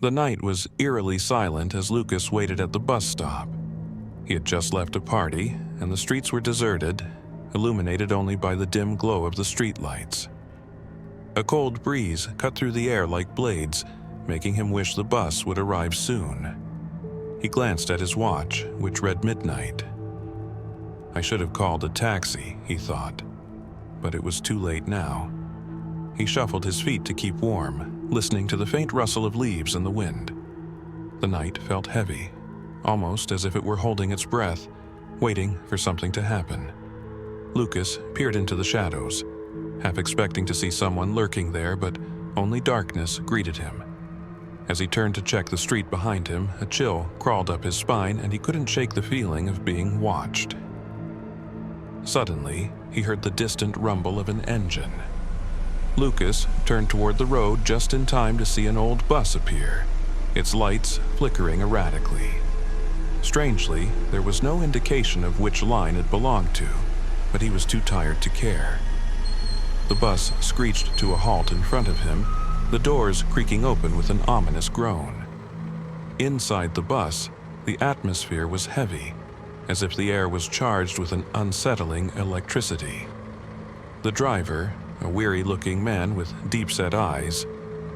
The night was eerily silent as Lucas waited at the bus stop. He had just left a party, and the streets were deserted, illuminated only by the dim glow of the streetlights. A cold breeze cut through the air like blades, making him wish the bus would arrive soon. He glanced at his watch, which read midnight. I should have called a taxi, he thought, but it was too late now. He shuffled his feet to keep warm, listening to the faint rustle of leaves in the wind. The night felt heavy, almost as if it were holding its breath, waiting for something to happen. Lucas peered into the shadows, half expecting to see someone lurking there, but only darkness greeted him. As he turned to check the street behind him, a chill crawled up his spine and he couldn't shake the feeling of being watched. Suddenly, he heard the distant rumble of an engine. Lucas turned toward the road just in time to see an old bus appear, its lights flickering erratically. Strangely, there was no indication of which line it belonged to, but he was too tired to care. The bus screeched to a halt in front of him, the doors creaking open with an ominous groan. Inside the bus, the atmosphere was heavy, as if the air was charged with an unsettling electricity. The driver, a weary-looking man with deep-set eyes,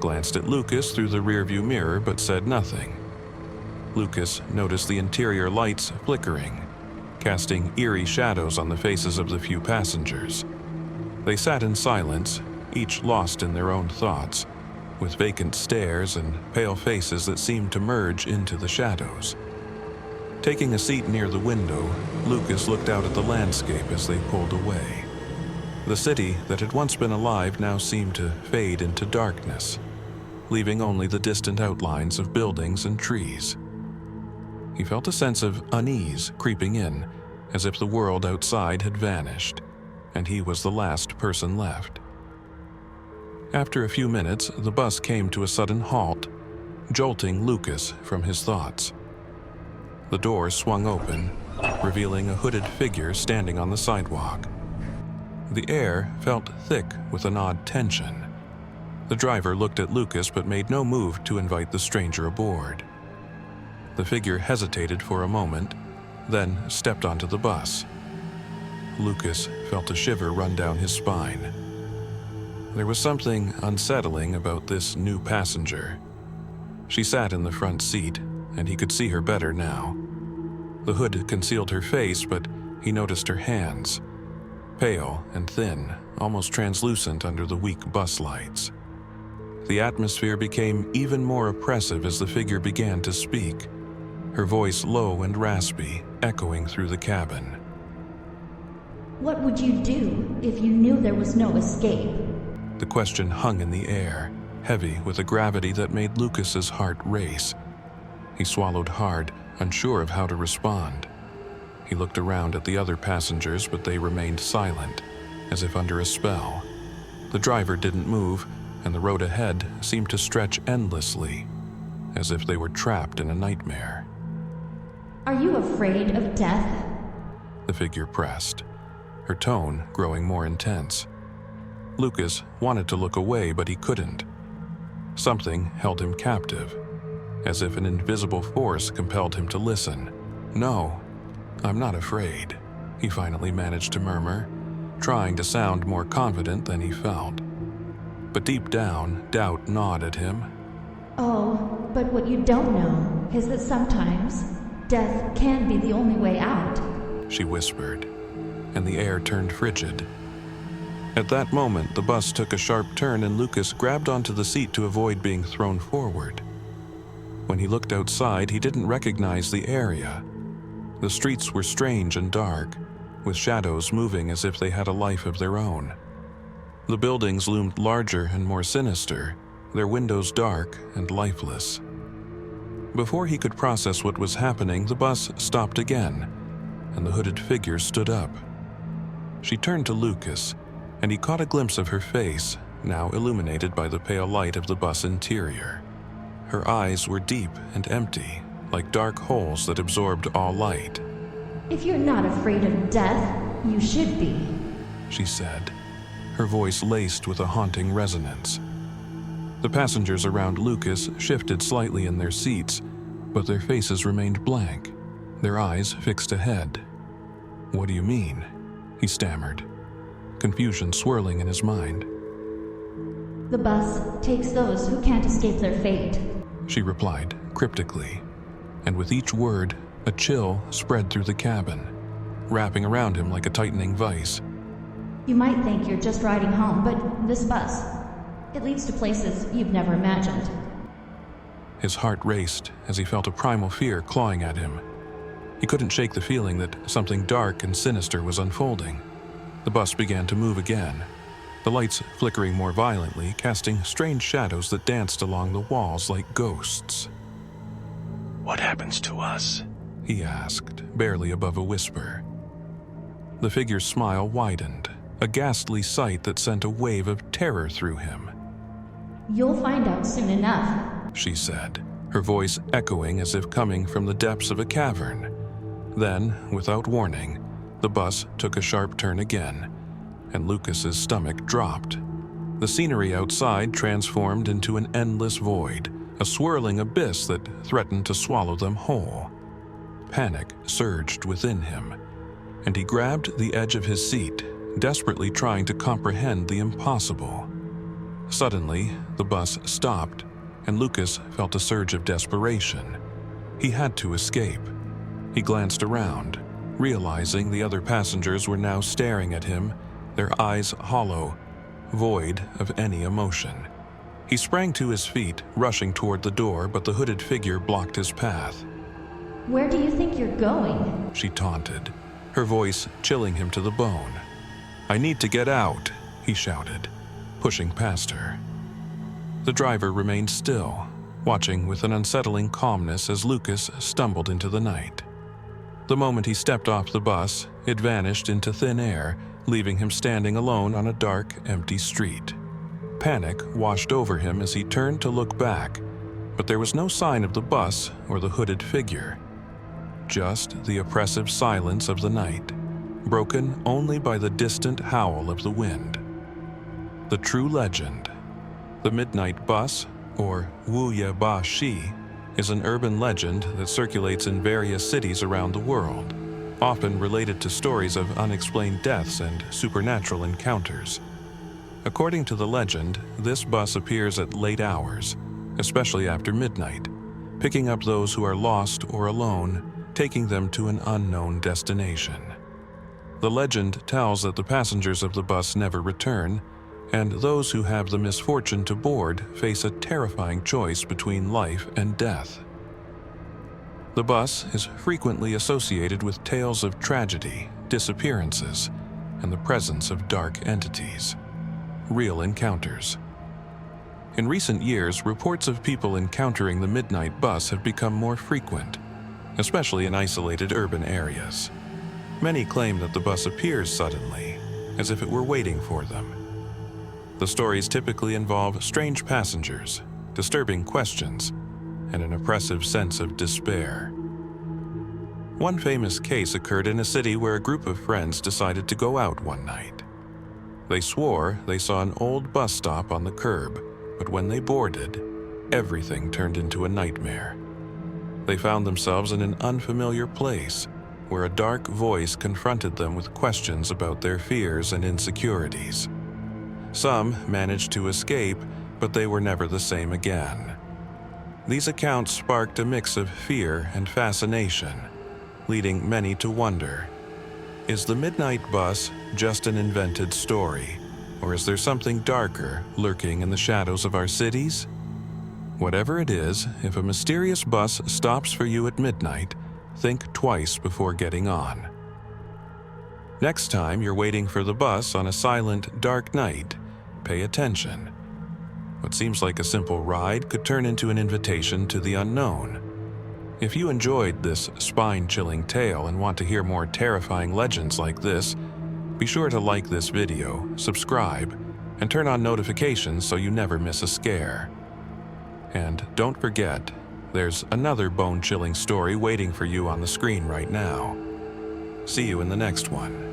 glanced at Lucas through the rearview mirror but said nothing. Lucas noticed the interior lights flickering, casting eerie shadows on the faces of the few passengers. They sat in silence, each lost in their own thoughts, with vacant stares and pale faces that seemed to merge into the shadows. Taking a seat near the window, Lucas looked out at the landscape as they pulled away. The city that had once been alive now seemed to fade into darkness, leaving only the distant outlines of buildings and trees. He felt a sense of unease creeping in, as if the world outside had vanished, and he was the last person left. After a few minutes, the bus came to a sudden halt, jolting Lucas from his thoughts. The door swung open, revealing a hooded figure standing on the sidewalk. The air felt thick with an odd tension. The driver looked at Lucas but made no move to invite the stranger aboard. The figure hesitated for a moment, then stepped onto the bus. Lucas felt a shiver run down his spine. There was something unsettling about this new passenger. She sat in the front seat, and he could see her better now. The hood concealed her face, but he noticed her hands, pale and thin, almost translucent under the weak bus lights. The atmosphere became even more oppressive as the figure began to speak, her voice low and raspy, echoing through the cabin. What would you do if you knew there was no escape? The question hung in the air, heavy with a gravity that made Lucas's heart race. He swallowed hard, unsure of how to respond. He looked around at the other passengers, but they remained silent, as if under a spell. The driver didn't move, and the road ahead seemed to stretch endlessly, as if they were trapped in a nightmare. Are you afraid of death? The figure pressed, her tone growing more intense. Lucas wanted to look away, but he couldn't. Something held him captive, as if an invisible force compelled him to listen. "No, I'm not afraid," he finally managed to murmur, trying to sound more confident than he felt. But deep down, doubt gnawed at him. Oh, but what you don't know is that sometimes death can be the only way out, she whispered, and the air turned frigid. At that moment, the bus took a sharp turn and Lucas grabbed onto the seat to avoid being thrown forward. When he looked outside, he didn't recognize the area. The streets were strange and dark, with shadows moving as if they had a life of their own. The buildings loomed larger and more sinister, their windows dark and lifeless. Before he could process what was happening, the bus stopped again, and the hooded figure stood up. She turned to Lucas, and he caught a glimpse of her face, now illuminated by the pale light of the bus interior. Her eyes were deep and empty, like dark holes that absorbed all light. If you're not afraid of death, you should be, she said, her voice laced with a haunting resonance. The passengers around Lucas shifted slightly in their seats, but their faces remained blank, their eyes fixed ahead. "What do you mean?" he stammered, confusion swirling in his mind. The bus takes those who can't escape their fate, she replied cryptically, and with each word, a chill spread through the cabin, wrapping around him like a tightening vice. You might think you're just riding home, but this bus, it leads to places you've never imagined. His heart raced as he felt a primal fear clawing at him. He couldn't shake the feeling that something dark and sinister was unfolding. The bus began to move again, the lights flickering more violently, casting strange shadows that danced along the walls like ghosts. "What happens to us?" he asked, barely above a whisper. The figure's smile widened, a ghastly sight that sent a wave of terror through him. You'll find out soon enough, she said, her voice echoing as if coming from the depths of a cavern. Then, without warning, the bus took a sharp turn again, and Lucas's stomach dropped. The scenery outside transformed into an endless void, a swirling abyss that threatened to swallow them whole. Panic surged within him, and he grabbed the edge of his seat, desperately trying to comprehend the impossible. Suddenly, the bus stopped, and Lucas felt a surge of desperation. He had to escape. He glanced around, realizing the other passengers were now staring at him, their eyes hollow, void of any emotion. He sprang to his feet, rushing toward the door, but the hooded figure blocked his path. Where do you think you're going? She taunted, her voice chilling him to the bone. "I need to get out," he shouted, pushing past her. The driver remained still, watching with an unsettling calmness as Lucas stumbled into the night. The moment he stepped off the bus, it vanished into thin air, leaving him standing alone on a dark, empty street. Panic washed over him as he turned to look back, but there was no sign of the bus or the hooded figure. Just the oppressive silence of the night, broken only by the distant howl of the wind. The true legend. The Midnight Bus, or Wǔyè Bāshì, is an urban legend that circulates in various cities around the world, often related to stories of unexplained deaths and supernatural encounters. According to the legend, this bus appears at late hours, especially after midnight, picking up those who are lost or alone, taking them to an unknown destination. The legend tells that the passengers of the bus never return, and those who have the misfortune to board face a terrifying choice between life and death. The bus is frequently associated with tales of tragedy, disappearances, and the presence of dark entities. Real encounters. In recent years, reports of people encountering the midnight bus have become more frequent, especially in isolated urban areas. Many claim that the bus appears suddenly, as if it were waiting for them. The stories typically involve strange passengers, disturbing questions, and an oppressive sense of despair. One famous case occurred in a city where a group of friends decided to go out one night. They swore they saw an old bus stop on the curb, but when they boarded, everything turned into a nightmare. They found themselves in an unfamiliar place, where a dark voice confronted them with questions about their fears and insecurities. Some managed to escape, but they were never the same again. These accounts sparked a mix of fear and fascination, leading many to wonder, is the midnight bus just an invented story, or is there something darker lurking in the shadows of our cities? Whatever it is, if a mysterious bus stops for you at midnight, think twice before getting on. Next time you're waiting for the bus on a silent, dark night, pay attention. What seems like a simple ride could turn into an invitation to the unknown. If you enjoyed this spine-chilling tale and want to hear more terrifying legends like this, be sure to like this video, subscribe, and turn on notifications so you never miss a scare. And don't forget, there's another bone-chilling story waiting for you on the screen right now. See you in the next one.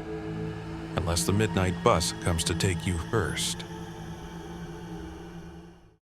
Unless the midnight bus comes to take you first.